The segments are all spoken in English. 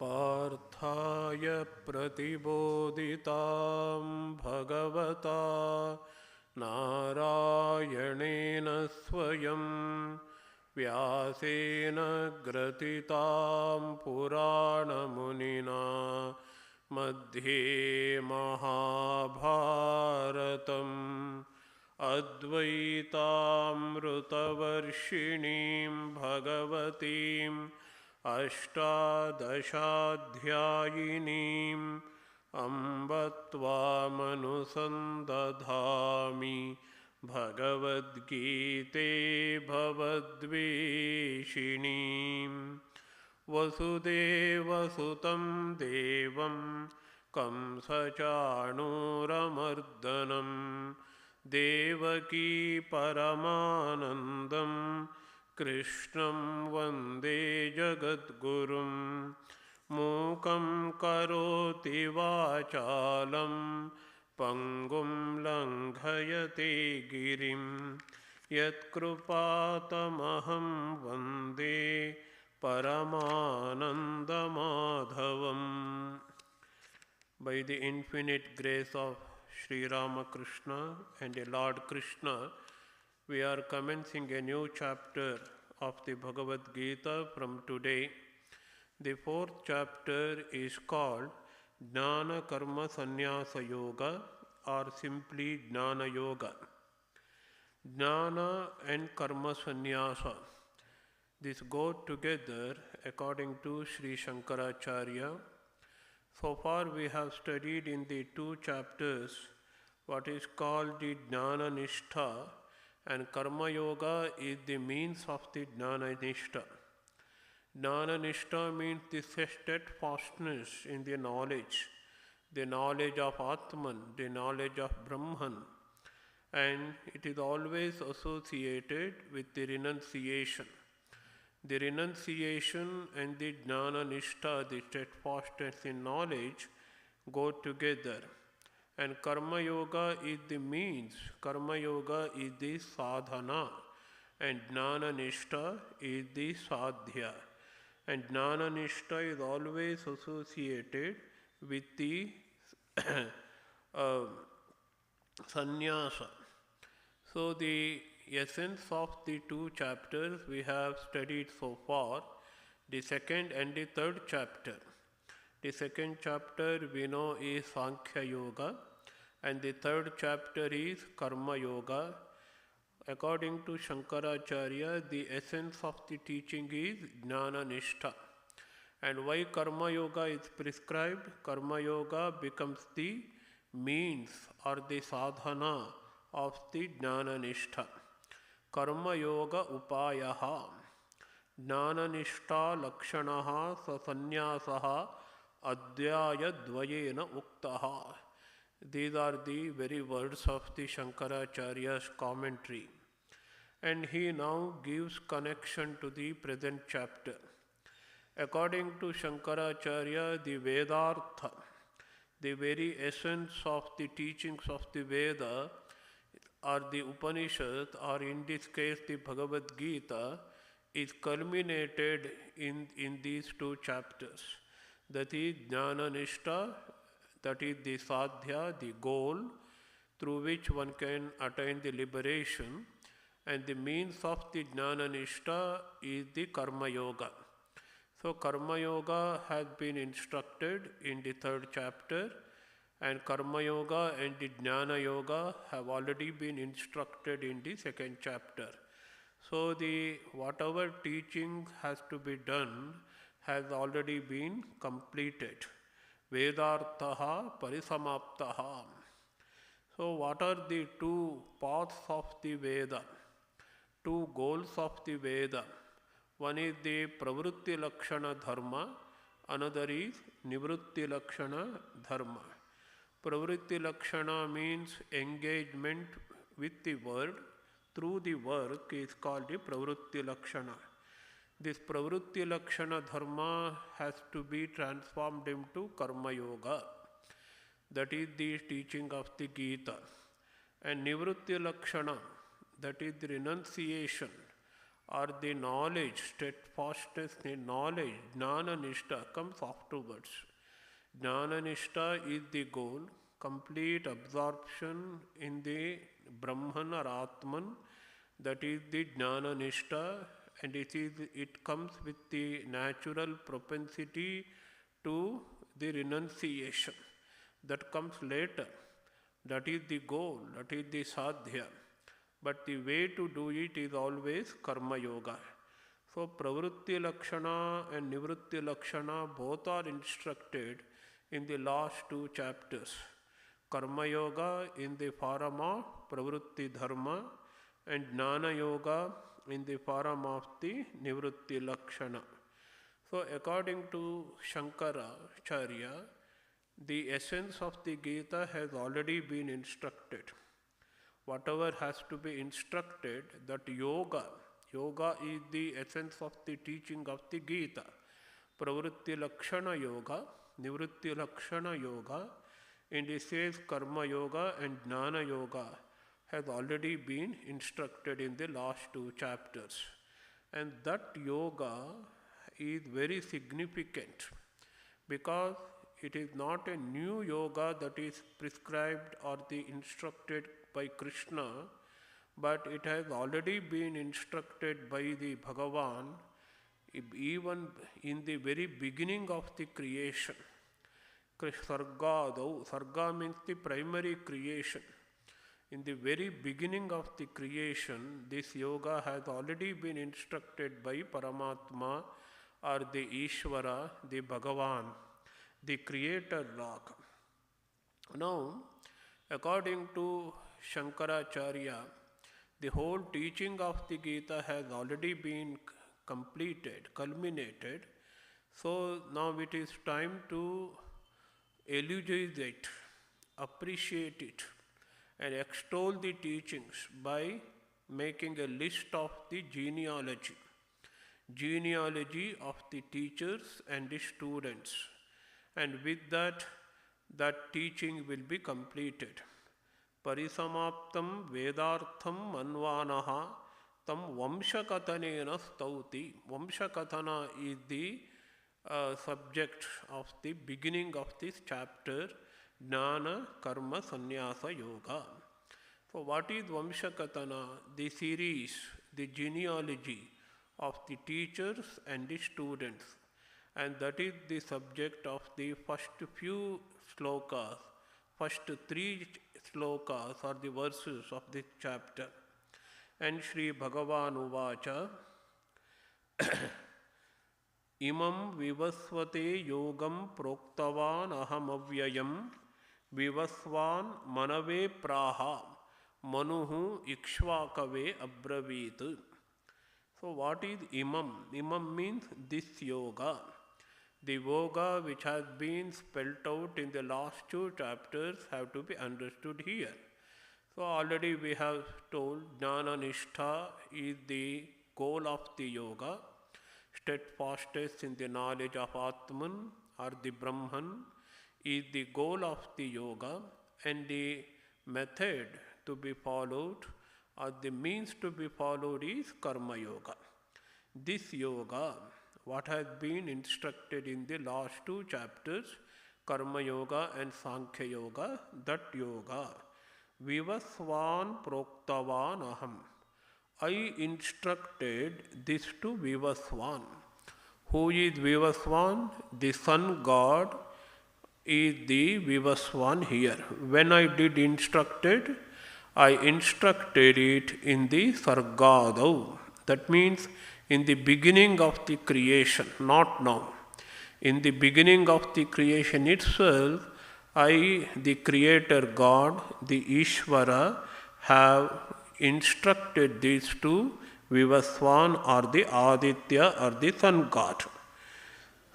पार्थाय प्रतिबोधितां भगवता नारायणेन स्वयं व्यासेन ग्रथितां पुराणमुनिना मध्ये महाभारतम् अद्वैतामृतवर्षिणीं भगवतीम् अष्टादशाध्यायिनीम् अम्ब त्वामनुसन्दधामि भगवद्गीते भवद्वेषिणीम् वसुदेवसुतं देवं कंसचाणूरमर्दनं देवकी परमानन्दं कृष्णं वन्दे जगद्गुरुं मूकं करोति वाचालं पङ्गुं लङ्घयते गिरिं यत्कृपातमहं वन्दे परमानन्दमाधवम्. By the infinite grace of Sri Ramakrishna and the Lord Krishna, we are commencing a new chapter of the Bhagavadgita from today. The fourth chapter is called Jnana Karma Sannyasa Yoga, or simply Jnana Yoga. Jnana and Karma Sannyasa, these go together according to Sri Shankaracharya. So far we have studied in the two chapters what is called the Jnana Nishtha, and Karma Yoga is the means of the Jnana Nishtha. Jnana Nishtha means the steadfastness in the knowledge of Atman, the knowledge of Brahman, and it is always associated with the renunciation. The renunciation and the Jnana Nishtha, the steadfastness in knowledge, go together. And Karma Yoga is the means, Karma Yoga is the sadhana, and Jnana Nishtha is the sadhya. And Jnana Nishtha is always associated with the sannyasa. So the essence of the two chapters we have studied so far, the second and the third chapter. The second chapter we know is Sankhya Yoga, and the third chapter is Karma Yoga. According to Shankaracharya, the essence of the teaching is Jnana Nishtha. And why Karma Yoga is prescribed? Karma Yoga becomes the means or the sadhana of the Jnana Nishtha. Karma Yoga Upayaha Jnana Nishtha Lakshanaha Sasanyasaha Adhyaya Dvayena Uktaha. These are the very words of the Shankaracharya's commentary. And he now gives connection to the present chapter. According to Shankaracharya, the Vedartha, the very essence of the teachings of the Veda, or the Upanishad, or in this case the Bhagavad Gita, is culminated in these two chapters. That is Jnana Nishtha, that is the sadhya, the goal through which one can attain the liberation, and the means of the Jnana Nishtha is the Karma Yoga. So Karma Yoga has been instructed in the third chapter, and Karma Yoga and the Jnana Yoga have already been instructed in the second chapter. So the whatever teaching has to be done has already been completed. Vedarthaha Parisamaptaha. So what are the two paths of the Veda? Two goals of the Veda. One is the Pravrutti Lakshana Dharma, another is Nivrutti Lakshana Dharma. Pravritti Lakshana means engagement with the word through the work is called the Pravritti Lakshana. This Pravritti Lakshana Dharma has to be transformed into Karma Yoga. That is the teaching of the Gita. And Nivrutti Lakshana, that is the renunciation or the knowledge, steadfastness in knowledge, jnana nishta comes afterwards. Jnana nishta is the goal, complete absorption in the Brahman or Atman, that is the jnana nishta, and it comes with the natural propensity to the renunciation. That comes later. That is the goal, that is the sadhya. But the way to do it is always karma yoga. So pravritti lakshana and nivritti lakshana both are instructed in the last two chapters. Karma yoga in the form of pravritti dharma and jnana yoga in the form of the nivritti lakshana. So according to Shankaracharya, the essence of the Gita has already been instructed. Whatever has to be instructed, that yoga is the essence of the teaching of the Gita. Pravritti lakshana yoga, nivritti lakshana yoga, and it says karma yoga and jnana yoga has already been instructed in the last two chapters. And that yoga is very significant because it is not a new yoga that is prescribed or instructed by Krishna, but it has already been instructed by the Bhagavan even in the very beginning of the creation. Sarga means the primary creation. In the very beginning of the creation, this yoga has already been instructed by Paramatma or the Ishvara, the Bhagavan, the creator Lord. Now, according to Shankaracharya, the whole teaching of the Gita has already been completed, culminated. So now it is time to elucidate it, appreciate it, and extol the teachings by making a list of the genealogy of the teachers and the students. And with that teaching will be completed. Parisamaptam vedartham manvanaha tam vamshakatanena stauti. Vamshakatana is the subject of the beginning of this chapter, Jnana Karma Sannyasa Yoga. So what is Vamshakatana? The series, the genealogy of the teachers and the students. And that is the subject of the first few slokas, first three slokas are the verses of this chapter. And Sri Bhagavan Uvacha Imam vivasvate yogam proktavan aham avyayam vivasvan manave praha manuhu ikshvakave abravit. So what is imam? Imam means this yoga. The yoga which has been spelt out in the last two chapters have to be understood here. So already we have told Jnana Nishtha is the goal of the yoga. Steadfastness in the knowledge of Atman or the Brahman is the goal of the yoga, and the method to be followed or the means to be followed is Karma Yoga. This yoga, what has been instructed in the last two chapters, Karma Yoga and Sankhya Yoga, that yoga, Vivasvan Proktavan Aham. I instructed this to Vivasvan. Who is Vivasvan? The sun god is the Vivasvan here. When I did instructed, I instructed it in the Sargadav. That means in the beginning of the creation, not now. In the beginning of the creation itself, I, the creator God, the Ishvara, have instructed these to Vivasvan or the Aditya or the sun god.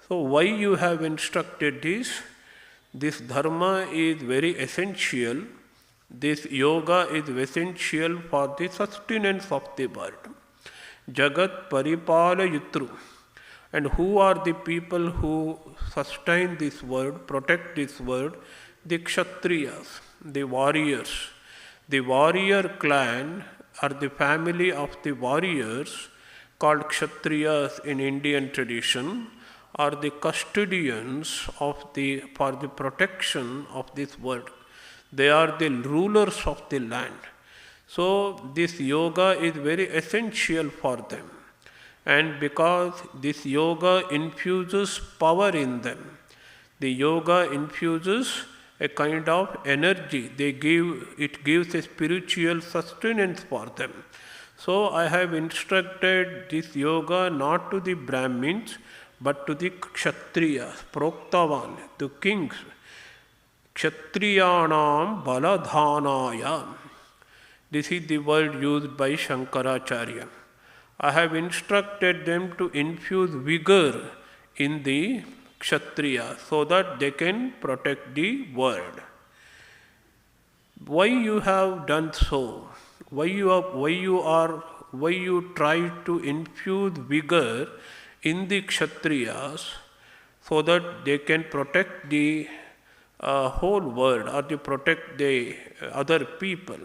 So why you have instructed this? This dharma is very essential. This yoga is essential for the sustenance of the world. Jagat Paripalayutru. And who are the people who sustain this world, protect this world? The Kshatriyas, the warriors. The warrior clan or the family of the warriors called Kshatriyas in Indian tradition, are the custodians for the protection of this world. They are the rulers of the land. So this yoga is very essential for them. And because this yoga infuses power in them, the yoga infuses a kind of energy. It gives a spiritual sustenance for them. So I have instructed this yoga not to the Brahmins, but to the Kshatriyas, Proktavan, to kings. Kshatriyanam baladhanaya. This is the word used by Shankaracharya. I have instructed them to infuse vigor in the Kshatriya so that they can protect the world. Why you have done so? Why you try to infuse vigor in the Kshatriyas so that they can protect the whole world or they protect the other people?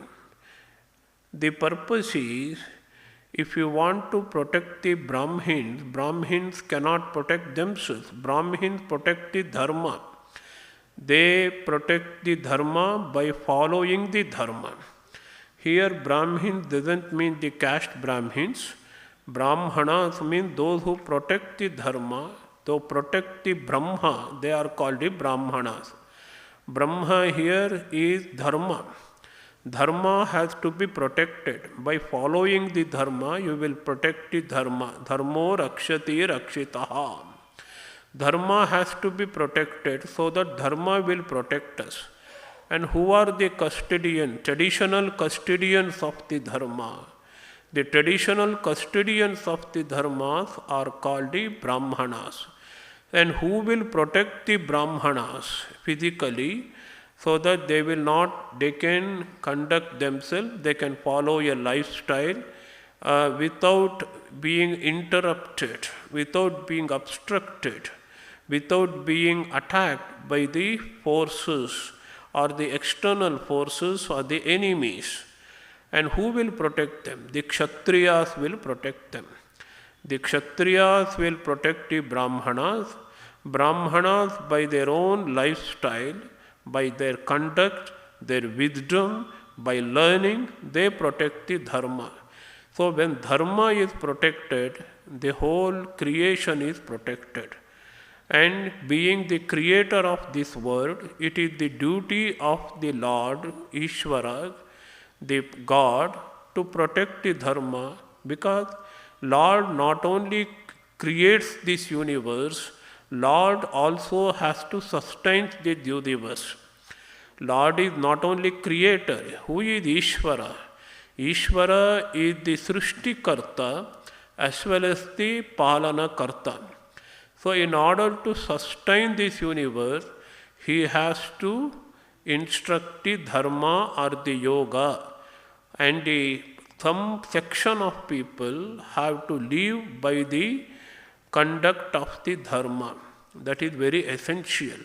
The purpose is, if you want to protect the Brahmins, Brahmins cannot protect themselves. Brahmins protect the Dharma. They protect the Dharma by following the Dharma. Here Brahmins doesn't mean the caste Brahmins. Brahmanas mean those who protect the Dharma, to protect the Brahma, they are called the Brahmanas. Brahma here is Dharma. Dharma has to be protected. By following the Dharma, you will protect the Dharma. Dharmo rakshati rakshitaha. Dharma has to be protected so that Dharma will protect us. And who are the custodians, traditional custodians of the Dharma? The traditional custodians of the Dharmas are called the Brahmanas. And who will protect the Brahmanas physically so that they can conduct themselves, they can follow a lifestyle without being interrupted, without being obstructed, without being attacked by the forces or the external forces or the enemies. And who will protect them? The Kshatriyas will protect them. The Kshatriyas will protect the Brahmanas. Brahmanas, by their own lifestyle, by their conduct, their wisdom, by learning, they protect the Dharma. So when Dharma is protected, the whole creation is protected. And being the creator of this world, it is the duty of the Lord, Ishvara, the God, to protect the Dharma, because Lord not only creates this universe, Lord also has to sustain the universe. Lord is not only creator. Who is Ishvara? Ishvara is the Srishtikarta as well as the Palanakarta. So in order to sustain this universe, he has to instruct the Dharma or the Yoga, and some section of people have to live by the conduct of the Dharma. That is very essential.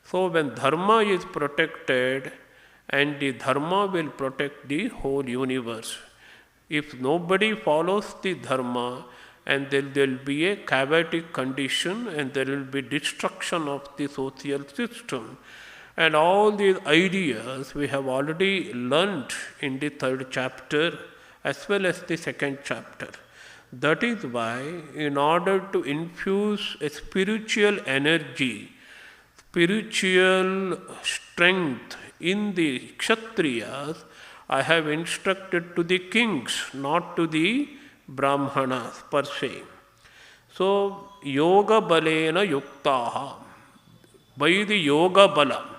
So when Dharma is protected, and the Dharma will protect the whole universe. If nobody follows the Dharma, and there will be a chaotic condition, and there will be destruction of the social system. And all these ideas we have already learnt in the 3rd chapter as well as the 2nd chapter. That is why, in order to infuse a spiritual energy, spiritual strength in the Kshatriyas, I have instructed to the kings, not to the Brahmanas per se. So, yoga balena yuktaha. By the yoga bala.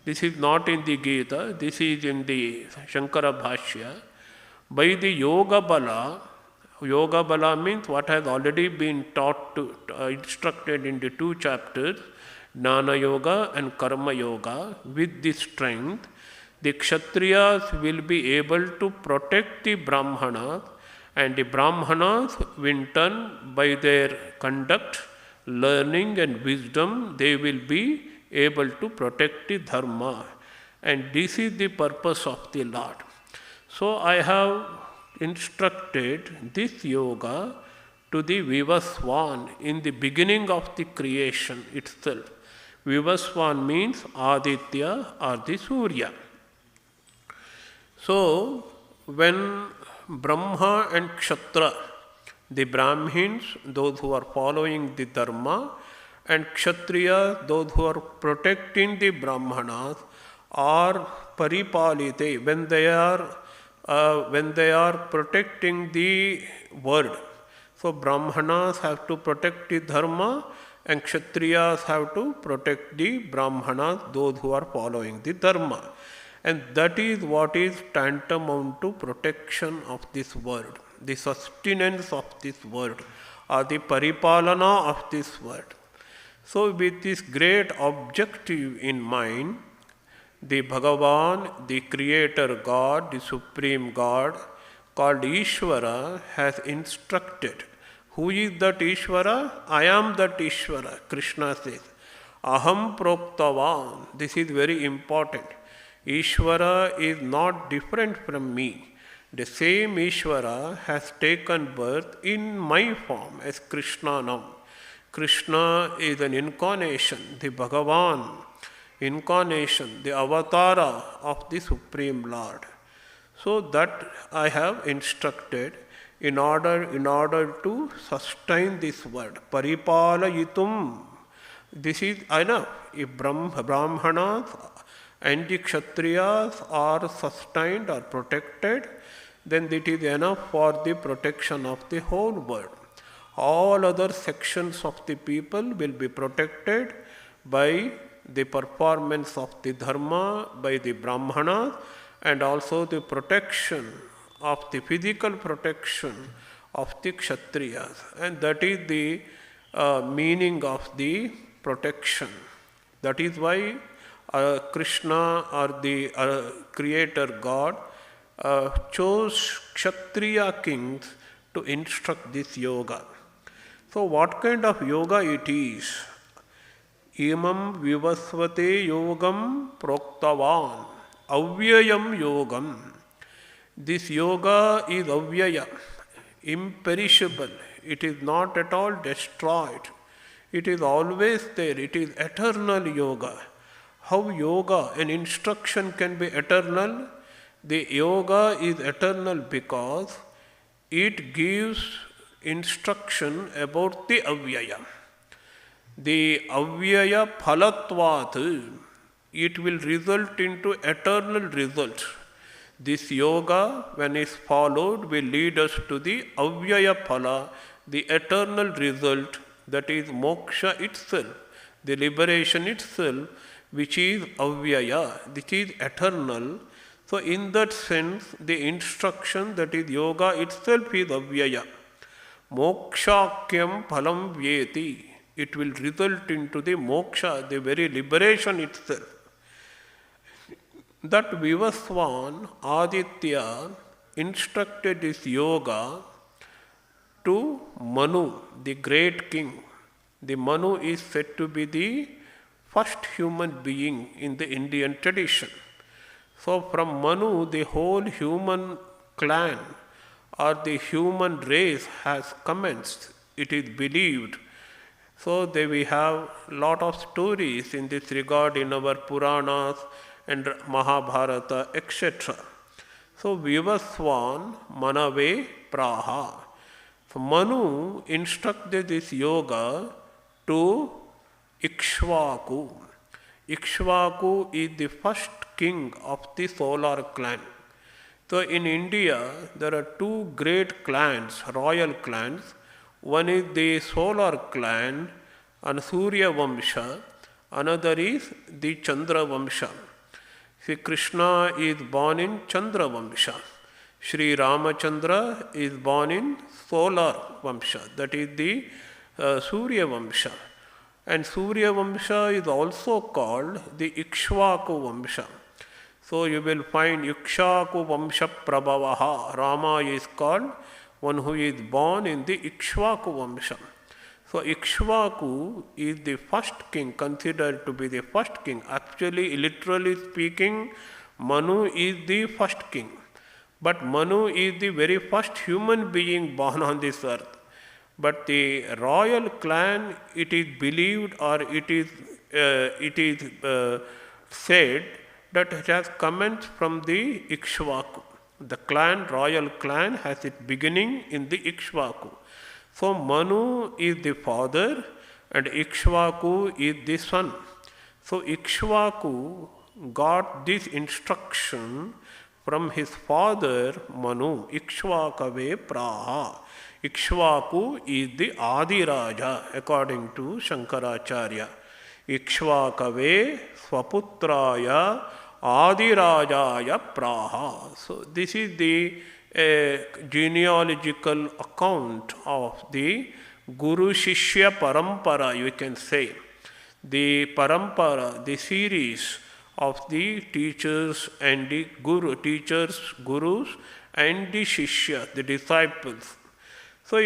This is not in the Gita, this is in the Shankara Bhashya. By the yoga bala means what has already been taught to, instructed in the 2 chapters, Jnana Yoga and Karma Yoga. With this strength, the Kshatriyas will be able to protect the Brahmanas, and the Brahmanas, in turn, by their conduct, learning and wisdom, they will be able to protect the Dharma. And this is the purpose of the Lord. So I have instructed this yoga to the Vivaswan in the beginning of the creation itself. Vivaswan means Aditya or the Surya. So, when Brahma and Kshatriya, the Brahmins, those who are following the Dharma, and Kshatriya, those who are protecting the Brahmanas, are paripalite, when they are protecting the word. So Brahmanas have to protect the Dharma, and Kshatriyas have to protect the Brahmanas, those who are following the Dharma. And that is what is tantamount to protection of this world, the sustenance of this world, or the paripalana of this world. So with this great objective in mind, the Bhagavan, the Creator God, the Supreme God, called Ishvara, has instructed. Who is that Ishvara? I am that Ishvara, Krishna says. Aham proktavan. This is very important. Ishvara is not different from me. The same Ishvara has taken birth in my form as Krishna now. Krishna is an incarnation, the Bhagavan, incarnation, the avatara of the Supreme Lord. So that I have instructed in order to sustain this word. Paripalayitum. This is enough. If Brahmanas and the Kshatriyas are sustained or protected, then it is enough for the protection of the whole world. All other sections of the people will be protected by the performance of the Dharma, by the Brahmanas, and also the protection of the physical protection of the Kshatriyas. And that is the meaning of the protection. That is why Krishna, or the Creator God, chose Kshatriya kings to instruct this yoga. So what kind of yoga it is? Imam vivasvate yogam proktavan avyayam yogam. This yoga is avyaya, imperishable. It is not at all destroyed. It is always there. It is eternal yoga. How yoga, an instruction, can be eternal? The yoga is eternal because it gives instruction about the avyaya. The avyaya phalatvat, it will result into eternal results. This yoga, when is followed, will lead us to the avyaya phala, the eternal result, that is moksha itself, the liberation itself, which is avyaya, which is eternal. So in that sense, the instruction, that is yoga itself, is avyaya. Mokshakyam phalam vyeti. It will result into the moksha, the very liberation itself. That Vivaswan, Aditya, instructed this yoga to Manu, the great king. The Manu is said to be the first human being in the Indian tradition. So from Manu, the whole human clan or the human race has commenced, it is believed. So we have lot of stories in this regard in our Puranas and Mahabharata, etc. So Vivaswan Manave Praha. So Manu instructed this yoga to Ikshvaku. Ikshvaku is the first king of the solar clan. So in India, there are two great clans, royal clans. One is the solar clan and Surya Vamsha. Another is the Chandra Vamsha. See, Krishna is born in Chandra Vamsha. Sri Ramachandra is born in solar Vamsha. That is the Surya Vamsha. And Surya Vamsha is also called the Ikshvaku Vamsha. So you will find Ikshvaku Vamsha Prabhavaha. Rama is called one who is born in the Ikshvaku Vamsha. So Ikshvaku is the first king, considered to be the first king. Actually, literally speaking, Manu is the first king. But Manu is the very first human being born on this earth. But the royal clan, it is believed or it is said that it has commenced from the Ikshvaku. The clan, royal clan, has its beginning in the Ikshvaku. So Manu is the father and Ikshvaku is the son. So Ikshvaku got this instruction from his father Manu. Ikshvakave praha. Ikshvaku is the Adi Raja according to Shankaracharya. Ikshvakave swaputraya Adirajaya praha. So this is the genealogical account of the Guru Shishya Parampara, you can say. The Parampara, the series of the teachers and the teachers, gurus and the Shishya, the disciples. So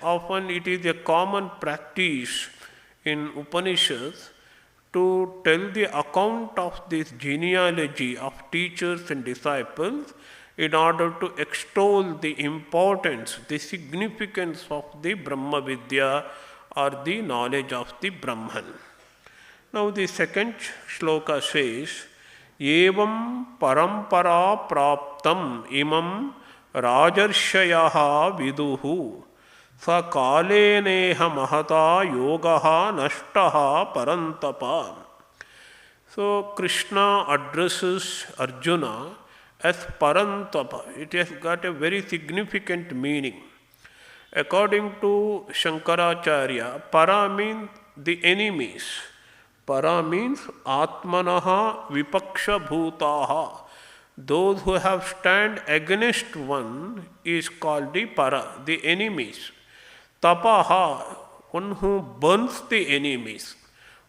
often it is a common practice in Upanishads to tell the account of this genealogy of teachers and disciples in order to extol the importance, the significance of the Brahma Vidya or the knowledge of the Brahman. Now the second shloka says, Evam parampara praptam imam rajarshayaha viduhu sa kaleneha mahata yogaha nashtaha parantapa. So Krishna addresses Arjuna as Parantapa. It has got a very significant meaning. According to Shankaracharya, para means the enemies. Para means Atmanaha Vipaksha Bhutaha. Those who have stand against one is called the para, the enemies. Tapaha, one who burns the enemies,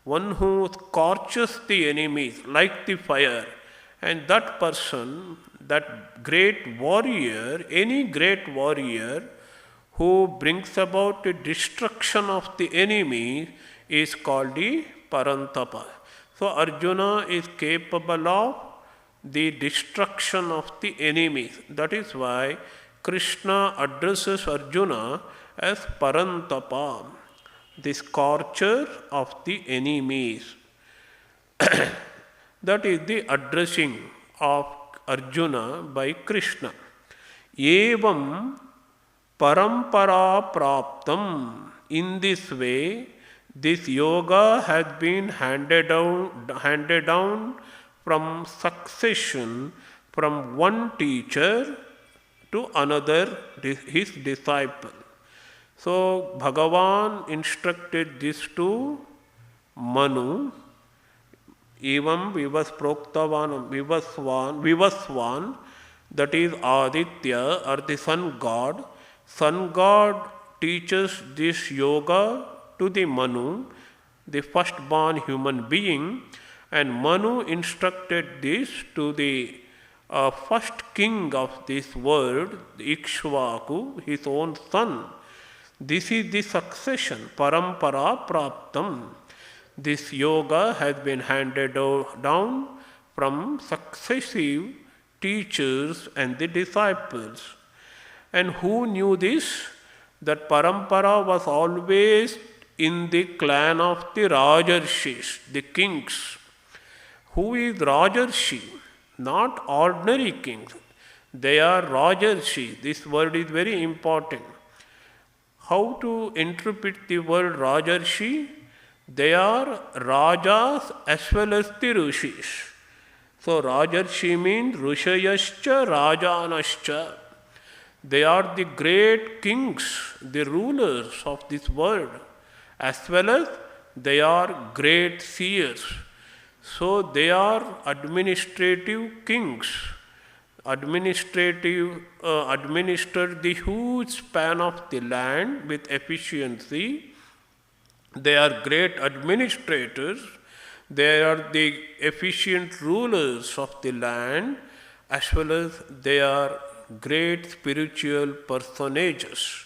one who scorches the enemies like the fire. And that person, that great warrior, any great warrior who brings about the destruction of the enemy is called the Parantapa. So Arjuna is capable of the destruction of the enemies. That is why Krishna addresses Arjuna as Parantapa, the scorcher of the enemies. That is the addressing of Arjuna by Krishna. Evam parampara praptam. In this way, this yoga has been handed down from succession from one teacher to another, his disciple. So Bhagavan instructed this to Manu. Evam Vivaswan, that is Aditya or the sun god. Sun god teaches this yoga to the Manu, the firstborn human being, and Manu instructed this to the first king of this world, Ikshvaku, his own son. This is the succession, parampara praptam. This yoga has been handed down from successive teachers and the disciples. And who knew this? That parampara was always in the clan of the Rajarshis, the kings. Who is Rajarshi? Not ordinary kings. They are Rajarshi. This word is very important. How to interpret the word Rajarshi? They are Rajas as well as the Rishis. So Rajarshi means Rishayascha Rajanascha. They are the great kings, the rulers of this world, as well as they are great seers. So they are administrative kings, administer the huge span of the land with efficiency. They are great administrators. They are the efficient rulers of the land, as well as they are great spiritual personages.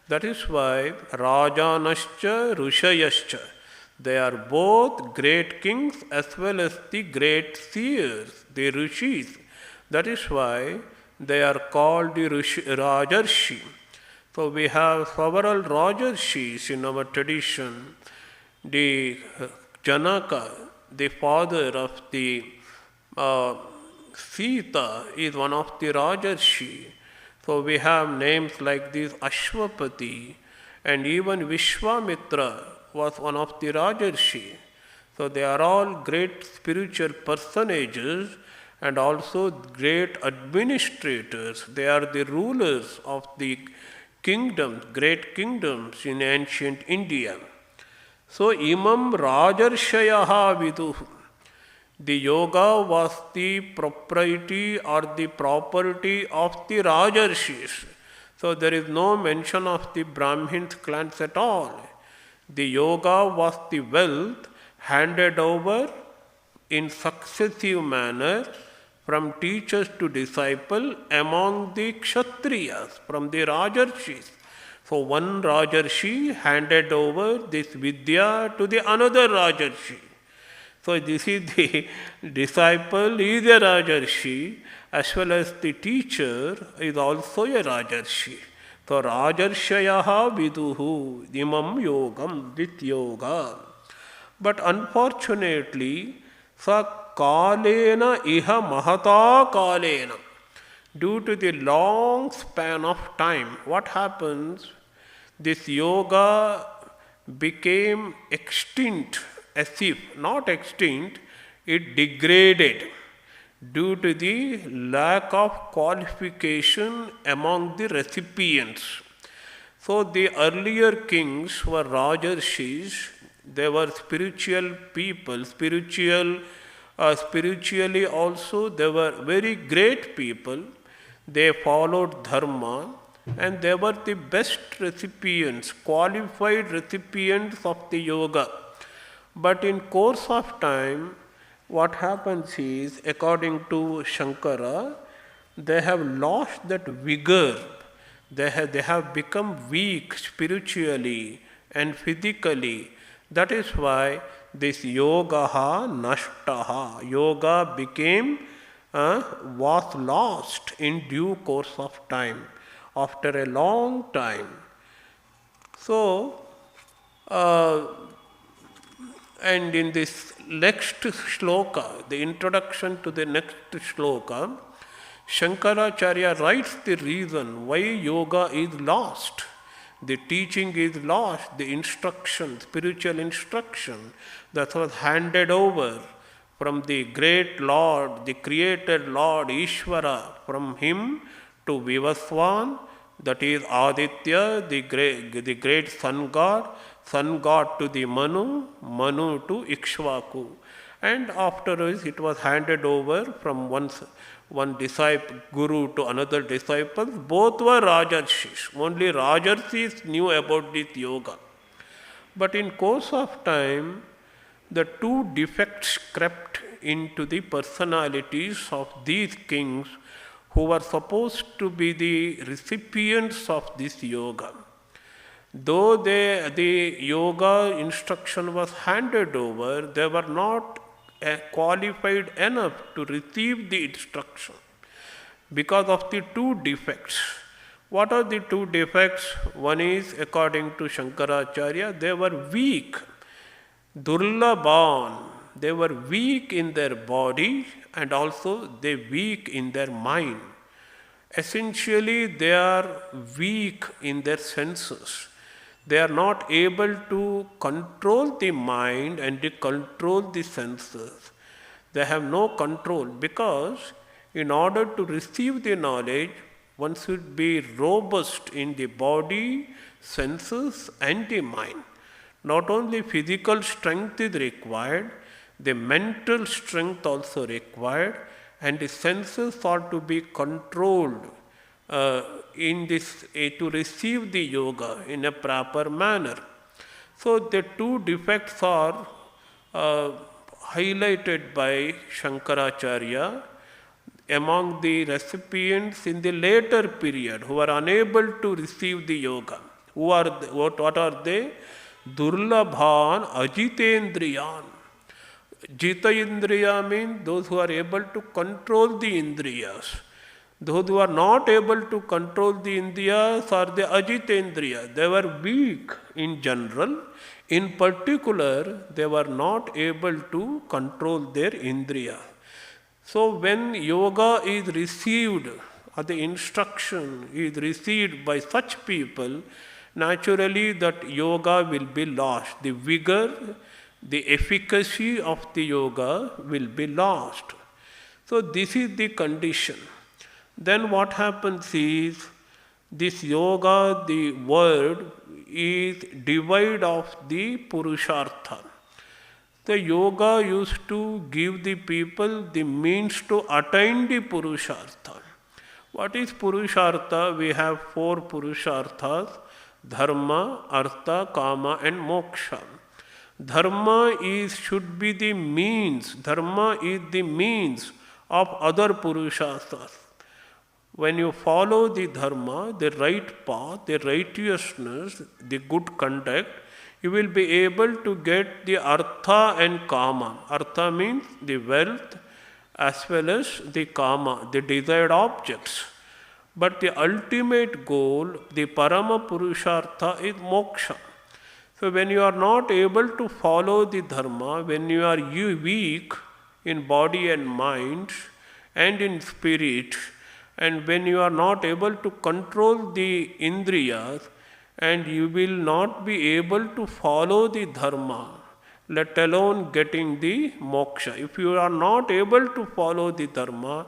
That is why Rajanascha Rishayascha. They are both great kings as well as the great seers, the Rishis. That is why they are called the Rajarshi. So we have several Rajarshis in our tradition. The Janaka, the father of the Sita, is one of the Rajarshi. So we have names like this Ashwapati, and even Vishwamitra was one of the Rajarshi. So they are all great spiritual personages and also great administrators. They are the rulers of the kingdoms, great kingdoms in ancient India. So imam Rajarshayaha viduh. The yoga was the propriety or the property of the Rajarshis. So there is no mention of the Brahmins clans at all. The yoga was the wealth handed over in successive manner from teachers to disciple among the Kshatriyas, from the Rajarshis. So one Rajarshi handed over this Vidya to the another Rajarshi. So this is the disciple is a Rajarshi, as well as the teacher is also a Rajarshi. So Rajarshayaha viduhu imam yogam, this yoga. But unfortunately, sa kalena iha mahata kalena. Due to the long span of time, what happens? This yoga became extinct, as if not extinct, it degraded due to the lack of qualification among the recipients. So the earlier kings were Rajarshis. They were spiritual people, spiritually also they were very great people. They followed dharma and they were the best recipients, qualified recipients of the yoga. But in course of time, what happens is, according to Shankara, they have lost that vigor. They have become weak spiritually and physically. That is why this yogaha nashtaha, yoga became, was lost in due course of time, after a long time. So, and in this next shloka, the introduction to the next shloka, Shankaracharya writes the reason why yoga is lost. The teaching is lost, the instruction, spiritual instruction that was handed over from the great Lord, the created Lord Ishvara, from him to Vivaswan, that is Aditya, the great sun god to the Manu, Manu to Ikshvaku. And afterwards it was handed over from one disciple, guru to another disciple. Both were Rajarshis. Only Rajarshis knew about this yoga. But in course of time, the two defects crept into the personalities of these kings who were supposed to be the recipients of this yoga. Though the yoga instruction was handed over, they were not qualified enough to receive the instruction because of the two defects. What are the two defects? One is, according to Shankaracharya, they were weak, durlabhan. They were weak in their body and also they weak in their mind. Essentially, they are weak in their senses. They are not able to control the mind and control the senses. They have no control because in order to receive the knowledge, one should be robust in the body, senses and the mind. Not only physical strength is required, the mental strength also required, and the senses are to be controlled in this to receive the yoga in a proper manner. So the two defects are highlighted by Shankaracharya among the recipients in the later period who are unable to receive the yoga. What are they? Durlabhan ajitendriyan. Jita indriya means those who are able to control the indriyas. Those who are not able to control the Indriyas are the Ajitendriya. They were weak in general. In particular, they were not able to control their Indriya. So when yoga is received, or the instruction is received by such people, naturally that yoga will be lost. The vigor, the efficacy of the yoga will be lost. So this is the condition. Then what happens is, this yoga, the word, is divide of the Purushartha. The yoga used to give the people the means to attain the Purushartha. What is Purushartha? We have 4 Purusharthas: Dharma, Artha, Kama and Moksha. Dharma should be the means. Dharma is the means of other Purusharthas. When you follow the Dharma, the right path, the righteousness, the good conduct, you will be able to get the Artha and Kama. Artha means the wealth as well as the Kama, the desired objects. But the ultimate goal, the Parama Purushartha, is Moksha. So when you are not able to follow the Dharma, when you are weak in body and mind and in spirit, and when you are not able to control the Indriyas, and you will not be able to follow the Dharma, let alone getting the moksha. If you are not able to follow the Dharma,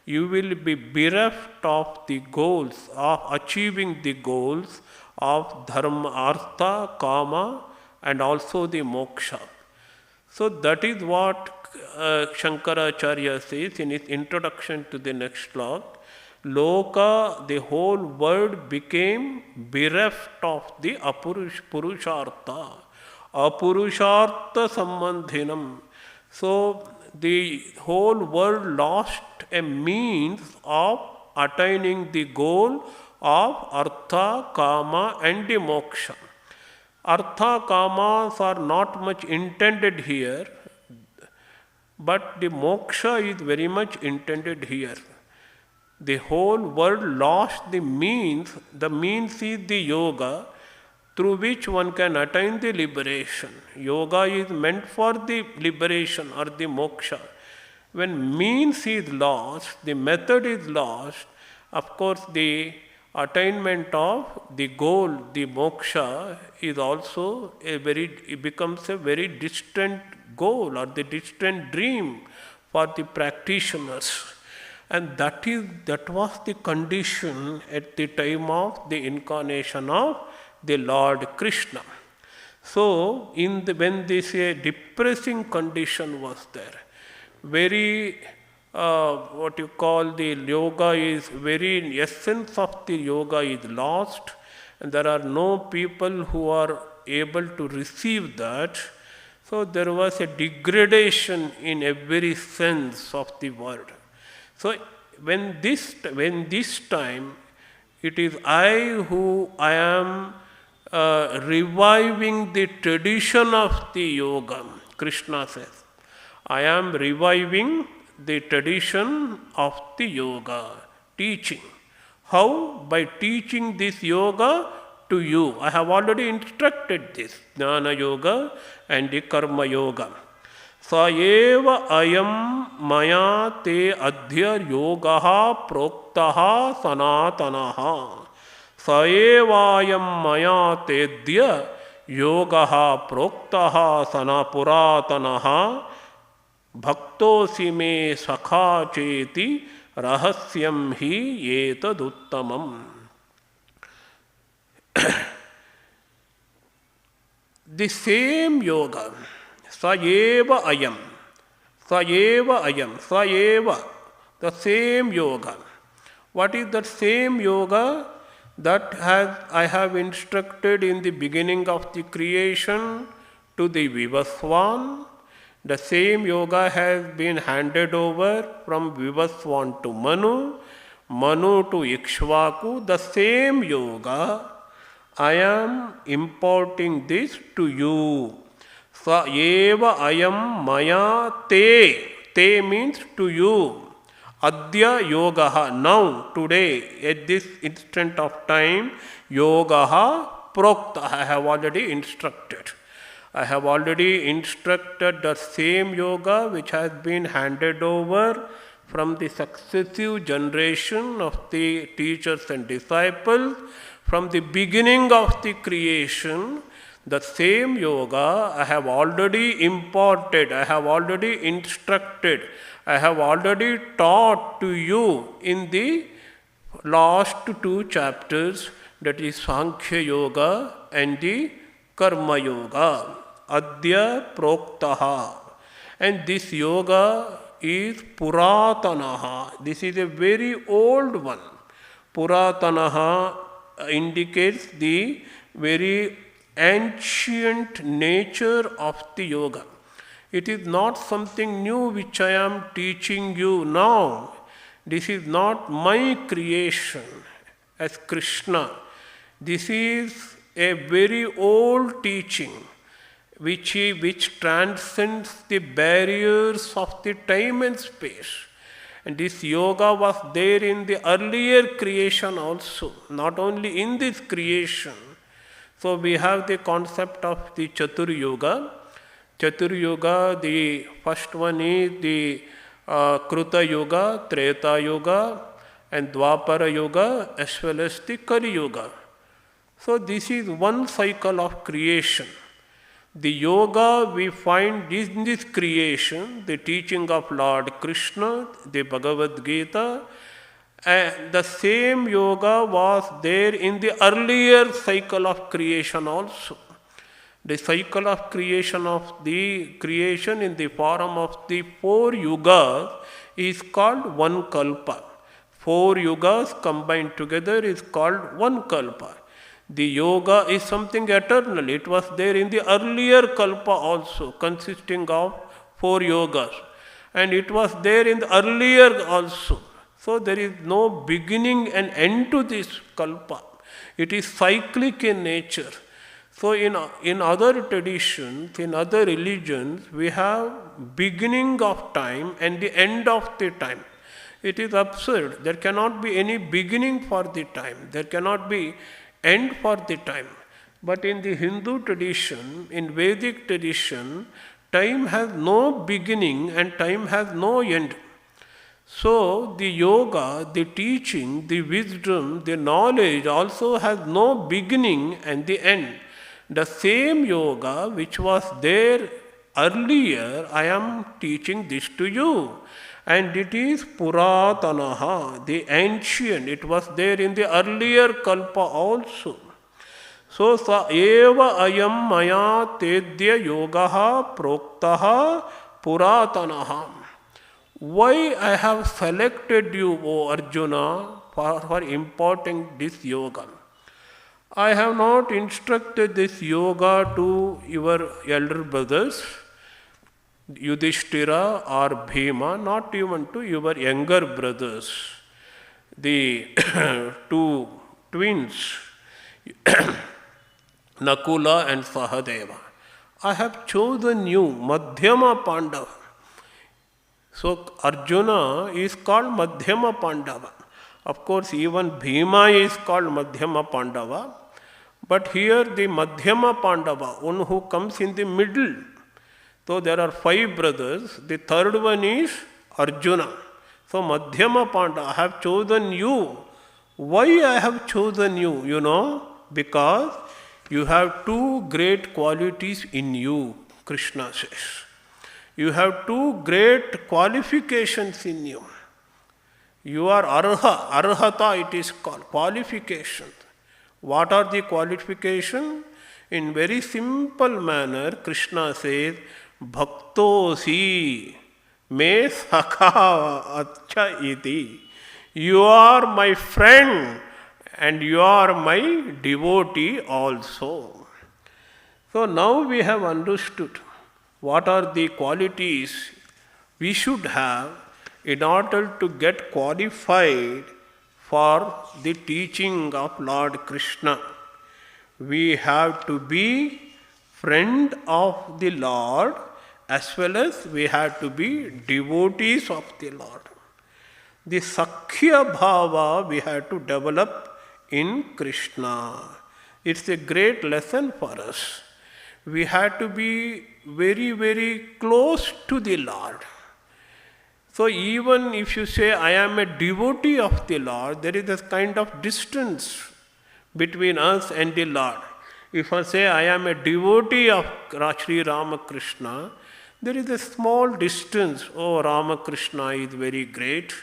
you will be bereft of the goals, of achieving the goals of Dharma, Artha, Kama and also the moksha. So that is what Shankaracharya says in his introduction to the next slok. Loka, the whole world became bereft of the Purushartha. Apurushartha Sambandhinam. So the whole world lost a means of attaining the goal of Artha, Kama and the Moksha. Artha, Kamas are not much intended here, but the Moksha is very much intended here. The whole world lost the means is the yoga through which one can attain the liberation. Yoga is meant for the liberation or the moksha. When means is lost, the method is lost, of course the attainment of the goal, the moksha, is also it becomes a very distant goal or the distant dream for the practitioners. And that was the condition at the time of the incarnation of the Lord Krishna. So, when this depressing condition was there, very what you call the yoga is very essence of the yoga is lost, and there are no people who are able to receive that. So there was a degradation in every sense of the word. So when this time, it is I am reviving the tradition of the yoga. Krishna says, I am reviving the tradition of the yoga, teaching. How? By teaching this yoga to you. I have already instructed this, Jnana yoga and the Karma yoga. Sa eva ayam maya te adhya yogaha proktaha sanatanaha. Sa eva ayam maya te adhya yogaha proktaha sanapuratanaha. Bhaktosi me sakha cheti rahasyam hi etaduttamam. The same yoga, sa eva ayam, the same yoga. What is that same yoga? That I have instructed in the beginning of the creation to the Vivaswan. The same yoga has been handed over from Vivaswan to Manu, Manu to Ikshvaku. The same yoga, I am imparting this to you. Sa eva ayam maya te. Te means to you. Adya yogaha, now, today, at this instant of time, yogaha prokta, I have already instructed. I have already instructed the same yoga which has been handed over from the successive generation of the teachers and disciples. From the beginning of the creation, the same yoga I have already imparted, I have already instructed, I have already taught to you in the last two chapters, that is Sankhya Yoga and the Karma Yoga. Adya Proktaha. And this yoga is Puratanaha. This is a very old one. Puratanaha indicates the very ancient nature of the yoga. It is not something new which I am teaching you now. This is not my creation as Krishna. This is a very old teaching which transcends the barriers of the time and space. And this yoga was there in the earlier creation also, not only in this creation. So we have the concept of the Chatur Yoga. Chatur Yoga, the first one is the Kruta Yoga, Treta Yoga, and Dwapara Yoga, as well as the Kali Yoga. So this is one cycle of creation. The yoga we find in this creation, the teaching of Lord Krishna, the Bhagavadgita, and the same yoga was there in the earlier cycle of creation also. The cycle of creation in the form of the 4 yugas is called one kalpa. 4 yugas combined together is called one kalpa. The yoga is something eternal. It was there in the earlier kalpa also, consisting of 4 yogas. And it was there in the earlier also. So there is no beginning and end to this kalpa. It is cyclic in nature. So in other traditions, in other religions, we have beginning of time and the end of the time. It is absurd. There cannot be any beginning for the time. There cannot be end for the time. But in the Hindu tradition, in Vedic tradition, time has no beginning and time has no end. So the yoga, the teaching, the wisdom, the knowledge also has no beginning and the end. The same yoga which was there earlier, I am teaching this to you. And it is Puratanaha, the ancient. It was there in the earlier kalpa also. So, sa eva ayam maya tedya yogaha proktaha Puratanaha. Why I have selected you, O Arjuna, for imparting this yoga? I have not instructed this yoga to your elder brothers, Yudhishthira or Bhima, not even to your younger brothers, the 2 twins, Nakula and Sahadeva. I have chosen you, Madhyama Pandava. So Arjuna is called Madhyama Pandava. Of course, even Bhima is called Madhyama Pandava. But here the Madhyama Pandava, one who comes in the middle. So there are 5 brothers. The third one is Arjuna. So Madhyama Pandava, I have chosen you. Why I have chosen you? You know, because you have 2 great qualities in you, Krishna says. You have 2 great qualifications in you. You are arhata it is called, qualifications. What are the qualifications? In very simple manner, Krishna says, Bhaktosi me sakha acha iti. You are my friend and you are my devotee also. So now we have understood what are the qualities we should have in order to get qualified for the teaching of Lord Krishna. We have to be friend of the Lord as well as we have to be devotees of the Lord. The Sakhya Bhava we have to develop in Krishna. It's a great lesson for us. We have to be very, very close to the Lord. So even if you say, I am a devotee of the Lord, there is a kind of distance between us and the Lord. If I say, I am a devotee of Sri Ramakrishna, there is a small distance. Oh, Ramakrishna is very great.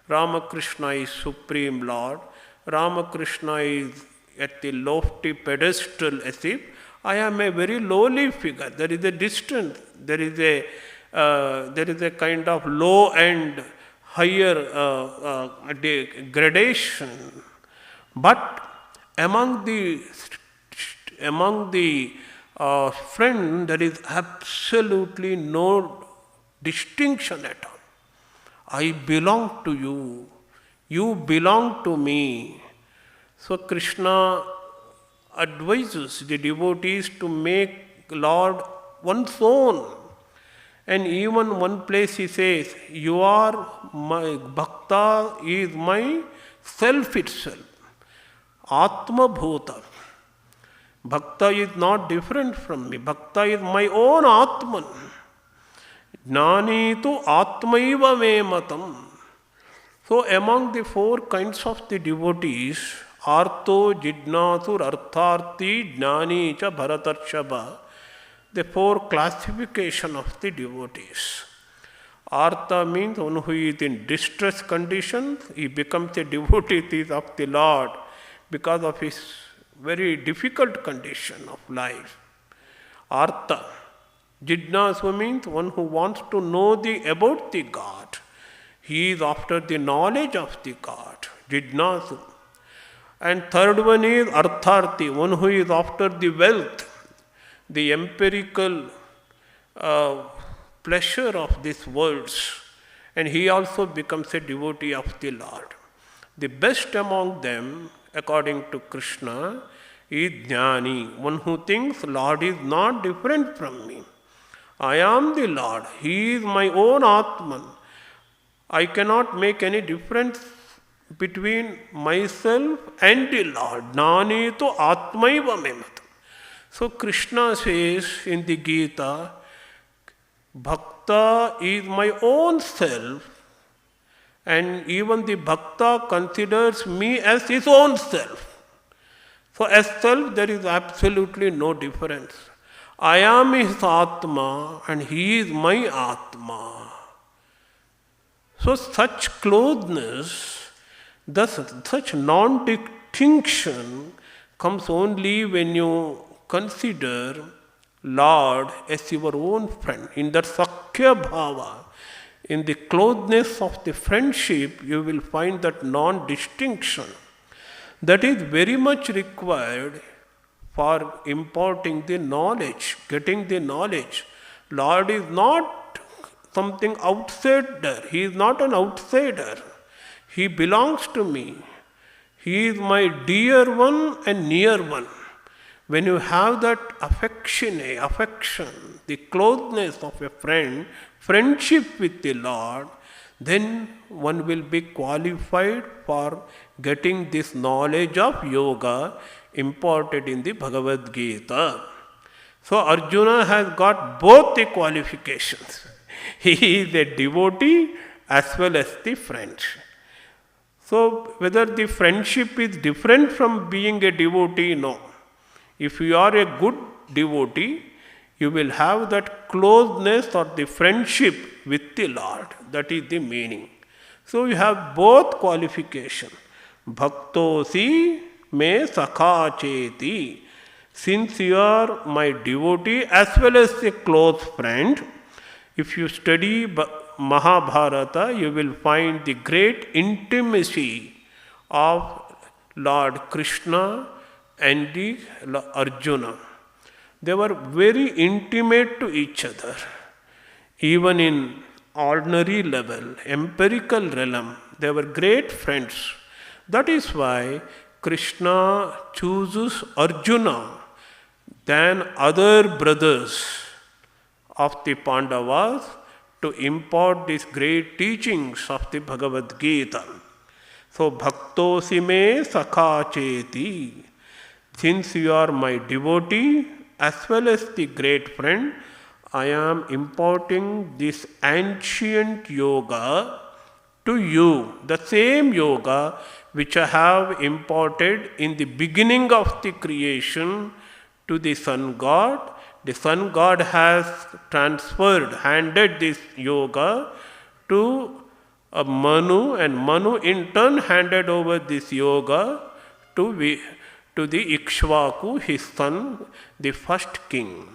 Ramakrishna is Supreme Lord. Ramakrishna is at the lofty pedestal as if I am a very lowly figure. There is a distance. There is a kind of low and higher gradation. But among the friends, there is absolutely no distinction at all. I belong to you. You belong to me. So Krishna advises the devotees to make Lord one's own. And even one place he says, you are my bhakta is my self itself. Atma bhuta. Bhakta is not different from me. Bhakta is my own Atman. Jnani tu atmaiva me matam. So among the four kinds of the devotees, Artho, Jidnasur, Artharti, Jnani cha Bharatarshava, the four classification of the devotees. Artha means one who is in distress condition, he becomes a devotee of the Lord because of his very difficult condition of life. Artha. Jidnasu means one who wants to know about the God. He is after the knowledge of the God. Jidnasu. And third one is Artharti, one who is after the wealth, the empirical pleasure of these worlds. And he also becomes a devotee of the Lord. The best among them, according to Krishna, is Jnani, one who thinks Lord is not different from me. I am the Lord. He is my own Atman. I cannot make any difference between myself and the Lord. Jnani tu atmaiva me matam. So Krishna says in the Gita, Bhakta is my own self, and even the Bhakta considers me as his own self. So as self there is absolutely no difference. I am his Atma and he is my Atma. So such closeness, thus such non-distinction comes only when you consider Lord as your own friend. In that Sakhya Bhava, in the closeness of the friendship, you will find that non-distinction. That is very much required for imparting the knowledge, getting the knowledge. Lord is not something outsider. He is not an outsider. He belongs to me. He is my dear one and near one. When you have that affection, the closeness of a friend, friendship with the Lord, then one will be qualified for getting this knowledge of yoga imparted in the Bhagavadgita. So Arjuna has got both the qualifications. He is a devotee as well as the friend. So whether the friendship is different from being a devotee, no. If you are a good devotee, you will have that closeness or the friendship with the Lord. That is the meaning. So you have both qualifications. Bhaktosi me sakha cheti. Since you are my devotee as well as a close friend, if you study Mahabharata, you will find the great intimacy of Lord Krishna and the Arjuna. They were very intimate to each other. Even in ordinary level, empirical realm, they were great friends. That is why Krishna chooses Arjuna than other brothers of the Pandavas to impart these great teachings of the Bhagavad-Gita. So, Bhaktosi me sakha cheti. Since you are my devotee as well as the great friend, I am imparting this ancient yoga to you. The same yoga which I have imparted in the beginning of the creation to the Sun God. The Sun God has handed this yoga to Manu, and Manu in turn handed over this yoga to the Ikshvaku, his son, the first king.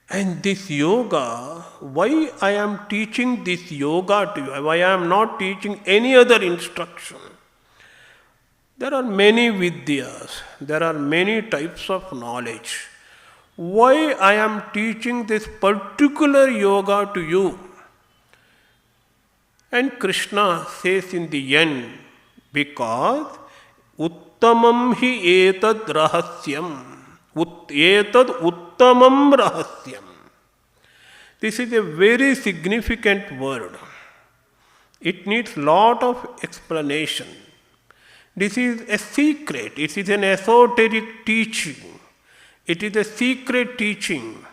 And this yoga, why I am teaching this yoga to you, why I am not teaching any other instruction? There are many vidyas, there are many types of knowledge. Why I am teaching this particular yoga to you? And Krishna says in the end, because uttamam hi etad rahasyam. Etad uttamam rahasyam. This is a very significant word. It needs lot of explanation. This is a secret. It is an esoteric teaching. It is a secret teaching.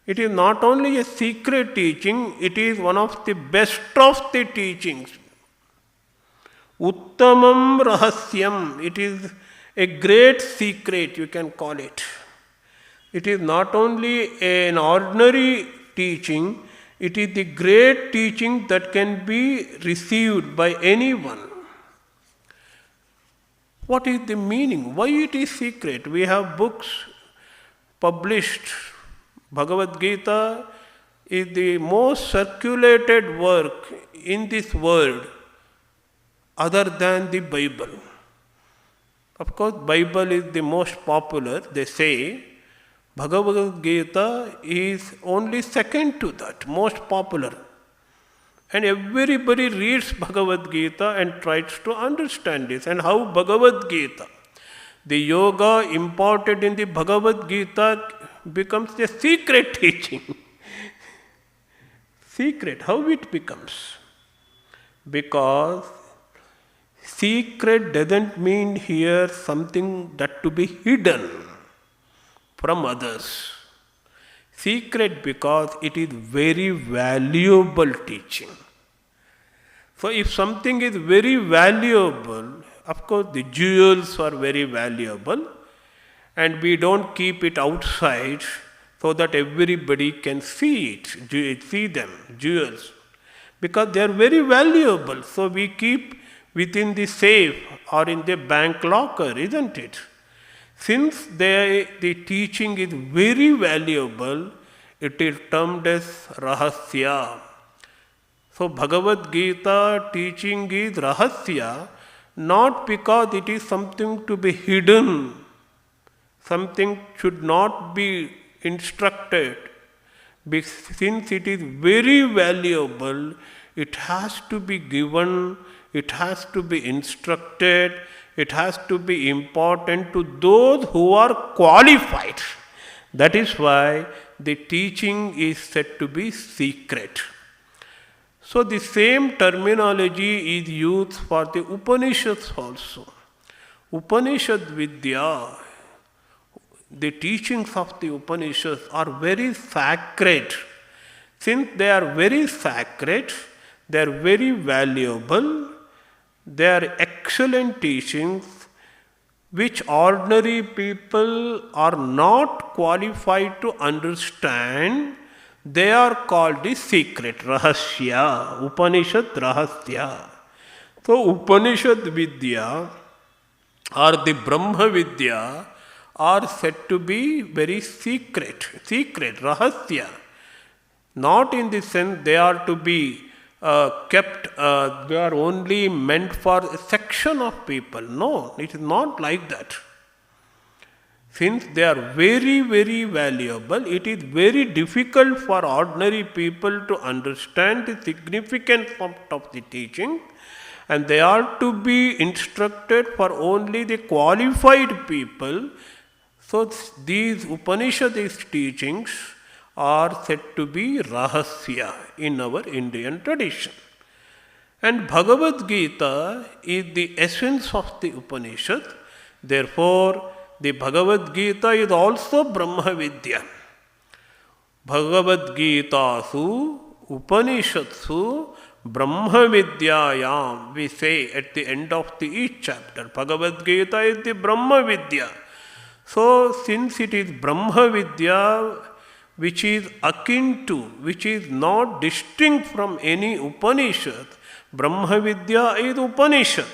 It is not only a secret teaching, it is one of the best of the teachings. Uttamam rahasyam. It is a great secret, you can call it. It is not only an ordinary teaching, it is the great teaching that can be received by anyone. What is the meaning? Why it is secret? We have books published. Bhagavad-Gita is the most circulated work in this world other than the Bible. Of course, Bible is the most popular. They say Bhagavad-Gita is only second to that, most popular. And everybody reads Bhagavad-Gita and tries to understand this. And how Bhagavad-Gita, the yoga imparted in the Bhagavad-Gita becomes a secret teaching. Secret, how it becomes? Because secret doesn't mean here something that to be hidden from others. Secret because it is very valuable teaching. So if something is very valuable, of course the jewels are very valuable, and we don't keep it outside so that everybody can see it, see them, jewels, because they are very valuable. So we keep within the safe or in the bank locker, isn't it? Since the teaching is very valuable, it is termed as rahasya. So Bhagavad-Gita teaching is rahasya, not because it is something to be hidden, something should not be instructed. Since it is very valuable, it has to be given, it has to be instructed, it has to be important to those who are qualified. That is why the teaching is said to be secret. So the same terminology is used for the Upanishads also. Upanishad Vidya, the teachings of the Upanishads are very sacred. Since they are very sacred, they are very valuable, they are excellent teachings which ordinary people are not qualified to understand. They are called the secret, rahasya, Upanishad rahasya. So Upanishad Vidya or the Brahma Vidya are said to be very secret, rahasya. Not in the sense they are to be kept, they are only meant for a section of people. No, it is not like that. Since they are very, very valuable, it is very difficult for ordinary people to understand the significance of the teaching, and they are to be instructed for only the qualified people. So these Upanishadic teachings are said to be Rahasya in our Indian tradition. And Bhagavad-Gita is the essence of the Upanishad. Therefore, the Bhagavad-Gita is also Brahma Vidya. Bhagavad-Gita-su Upanishadsu Brahma Vidyayam, we say at the end of each chapter. Bhagavad-Gita is the Brahma Vidya. So, since it is Brahma Vidya, which is akin to, which is not distinct from any Upanishad, Brahma Vidya is Upanishad.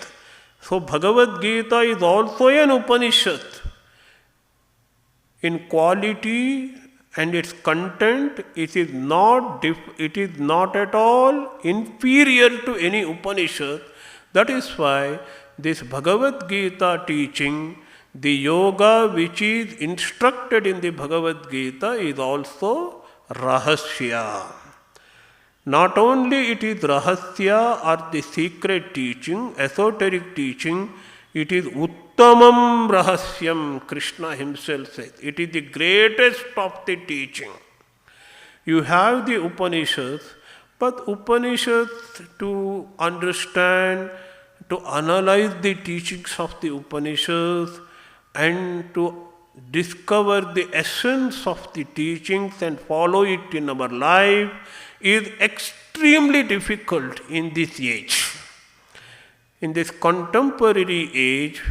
So, Bhagavad Gita is also an Upanishad. In quality and its content, it is not at all inferior to any Upanishad. That is why this Bhagavad Gita teaching, the yoga which is instructed in the Bhagavad Gita is also Rahasya. Not only it is Rahasya or the secret teaching, esoteric teaching, it is Uttamam Rahasyam, Krishna himself says. It is the greatest of the teaching. You have the Upanishads, but Upanishads to understand, to analyze the teachings of the Upanishads and to discover the essence of the teachings and follow it in our life is extremely difficult in this age. In this contemporary age,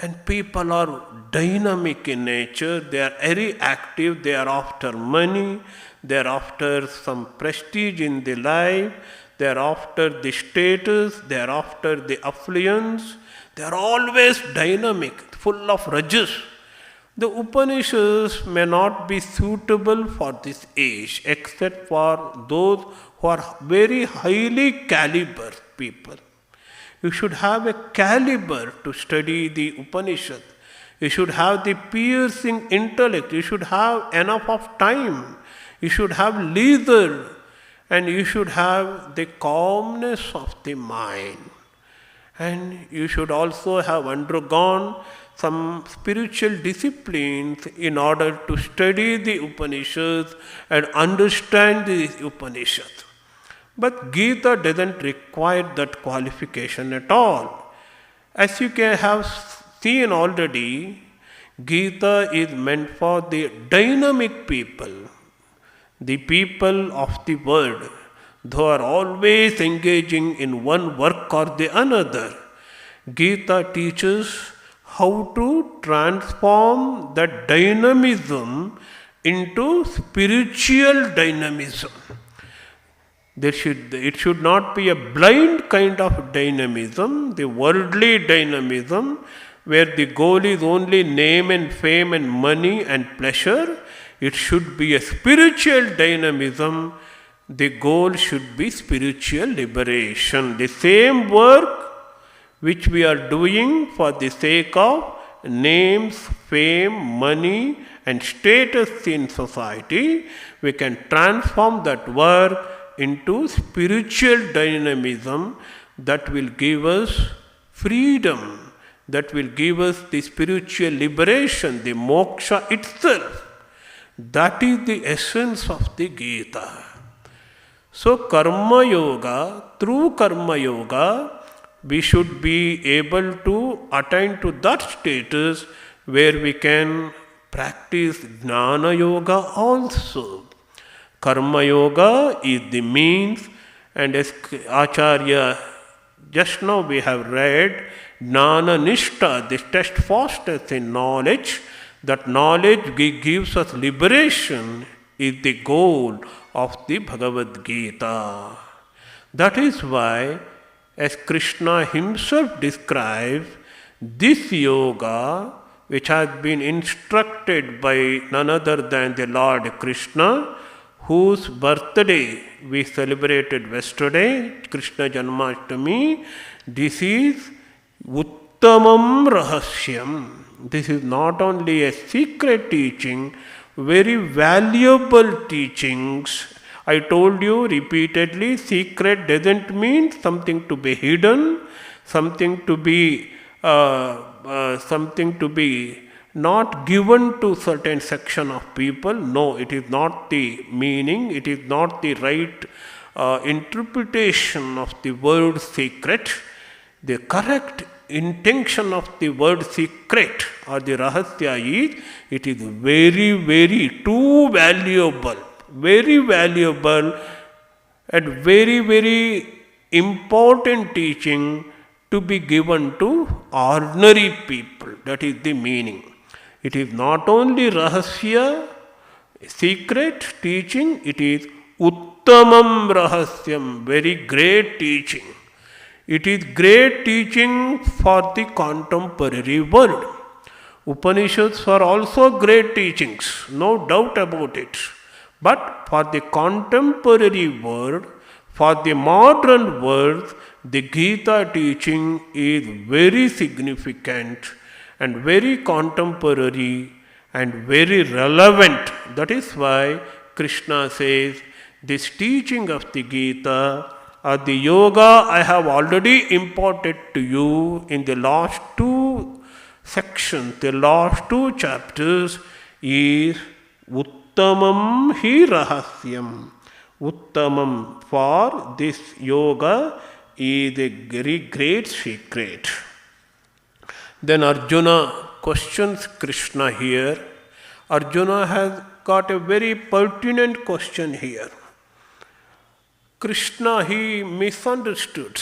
and people are dynamic in nature, they are very active, they are after money, they are after some prestige in the life, they are after the status, they are after the affluence, they are always dynamic, full of rajas. The Upanishads may not be suitable for this age, except for those who are very highly caliber people. You should have a caliber to study the Upanishad. You should have the piercing intellect. You should have enough of time. You should have leisure. And you should have the calmness of the mind. And you should also have undergone some spiritual disciplines in order to study the Upanishads and understand the Upanishads. But Gita doesn't require that qualification at all. As you can have seen already, Gita is meant for the dynamic people, the people of the world, who are always engaging in one work or the another. Gita teaches how to transform that dynamism into spiritual dynamism. It should not be a blind kind of dynamism, the worldly dynamism, where the goal is only name and fame and money and pleasure. It should be a spiritual dynamism. The goal should be spiritual liberation. The same work which we are doing for the sake of names, fame, money and status in society, we can transform that work into spiritual dynamism that will give us freedom, that will give us the spiritual liberation, the moksha itself. That is the essence of the Gita. So Karma Yoga, through Karma Yoga, we should be able to attain to that status where we can practice Jnana Yoga also. Karma Yoga is the means, and as Acharya just now we have read, Jnana Nishta, the steadfastness in knowledge, that knowledge gives us liberation, is the goal of the Bhagavad Gita. That is why, as Krishna himself describes, this yoga, which has been instructed by none other than the Lord Krishna, whose birthday we celebrated yesterday, Krishna Janmashtami, this is Uttamam Rahasyam. This is not only a secret teaching, very valuable teachings. I told you repeatedly, secret doesn't mean something to be hidden, something to be not given to certain section of people. No, it is not the meaning, it is not the right interpretation of the word secret. The correct intention of the word secret or the rahasya is, it is very, very too valuable, very valuable and very, very important teaching to be given to ordinary people. That is the meaning. It is not only rahasya, secret teaching, it is uttamam rahasyam, very great teaching. It is great teaching for the contemporary world. Upanishads are also great teachings, no doubt about it. But for the contemporary world, for the modern world, the Gita teaching is very significant and very contemporary and very relevant. That is why Krishna says, this teaching of the Gita or the yoga I have already imparted to you in the last two sections, the last two chapters is Uttamam hi rahasyam. Uttamam for this yoga is a very great secret. Then Arjuna questions Krishna here. Arjuna has got a very pertinent question here. Krishna, he misunderstood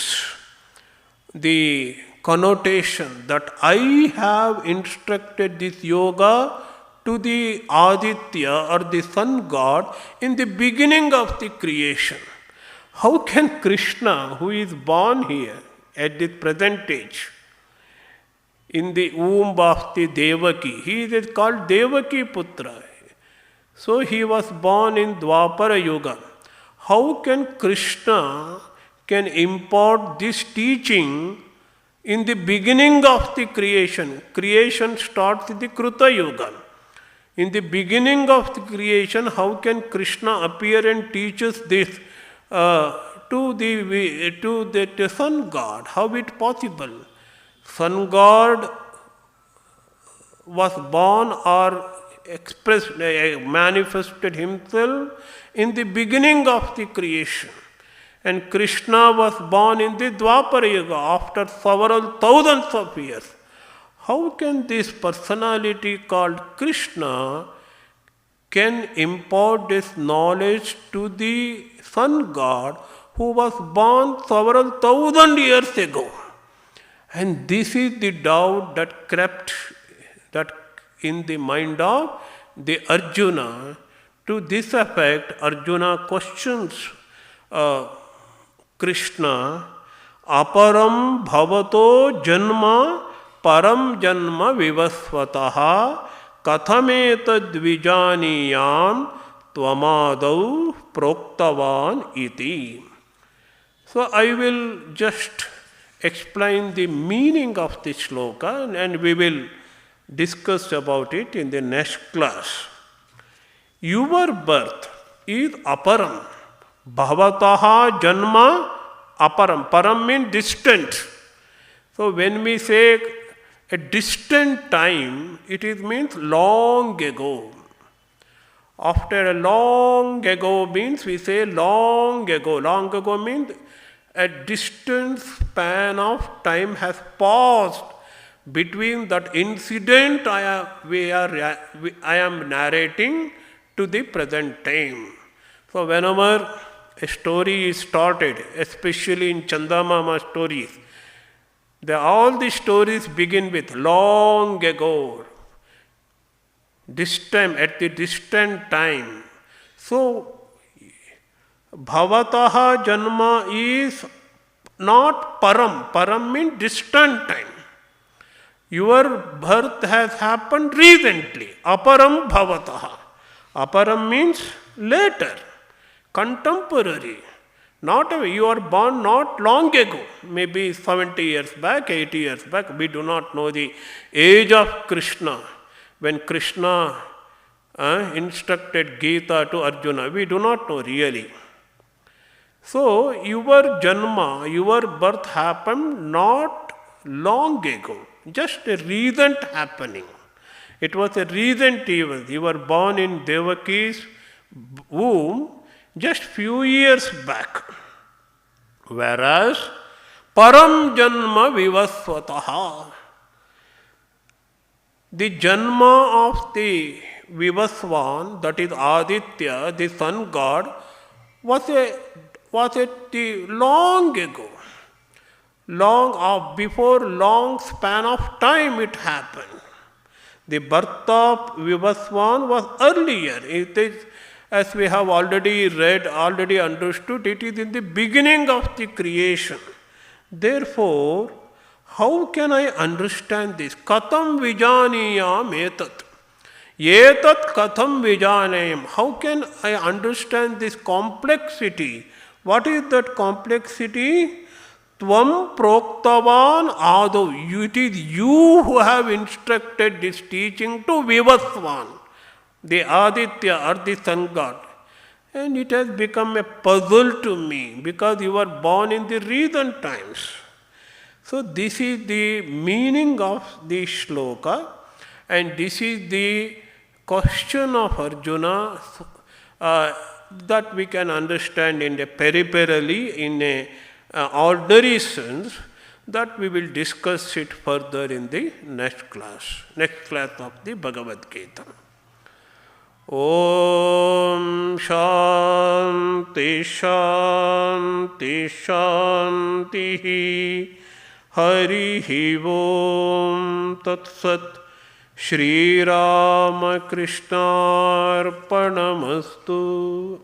the connotation that I have instructed this yoga to the Aditya or the sun god in the beginning of the creation. How can Krishna, who is born here at the present age, in the womb of the Devaki, he is called Devaki Putra. So he was born in Dwapara Yuga. How can Krishna can impart this teaching in the beginning of the creation? Creation starts in the Kruta Yuga. In the beginning of the creation, how can Krishna appear and teach us this to the sun god? How it possible? Sun god was born or expressed, manifested himself in the beginning of the creation. And Krishna was born in the Dwapara Yuga after several thousands of years. How can this personality called Krishna can impart this knowledge to the sun god who was born several thousand years ago? And this is the doubt that crept in the mind of the Arjuna. To this effect, Arjuna questions Krishna, aparam bhavato janma param janma vivasvataha kathametad vijaniyam tvamadau proktavan iti. So I will just explain the meaning of this shloka and we will discuss about it in the next class. Your birth is aparam. Bhavataha janma aparam. Param means distant. So when we say a distant time, it means long ago. After a long ago means we say long ago. Long ago means a distant span of time has passed between that incident I am narrating to the present time. So whenever a story is started, especially in Chandamama stories, all the stories begin with long ago, at the distant time. So bhavataha janma is not param. Param means distant time. Your birth has happened recently. Aparam bhavataha. Aparam means later, contemporary. You are born not long ago, maybe 70 years back, 80 years back. We do not know the age of Krishna. When Krishna instructed Gita to Arjuna, we do not know really. So your janma, your birth happened not long ago, just a recent happening. It was a recent event. You were born in Devaki's womb just few years back. Whereas, Param Janma Vivasvataha, the Janma of the Vivasvan, that is Aditya, the sun god, was at the long ago. Before long span of time it happened. The birth of Vivasvan was earlier. It is, as we have already read, already understood, it is in the beginning of the creation. Therefore, how can I understand this? Katham vijaniyam etat. Etat katham vijanayam. How can I understand this complexity? What is that complexity? Tvam proktavan adav. It is you who have instructed this teaching to Vivasvan, the Aditya or the sun god. And it has become a puzzle to me because you were born in the recent times. So this is the meaning of the shloka, and this is the question of Arjuna that we can understand in a peripherally, in a ordinary sense, that we will discuss it further in the next class of the Bhagavadgita. Om Shanti Shanti Shanti Hari Om Tat Sat Shri Rama Krishna Arpanamastu.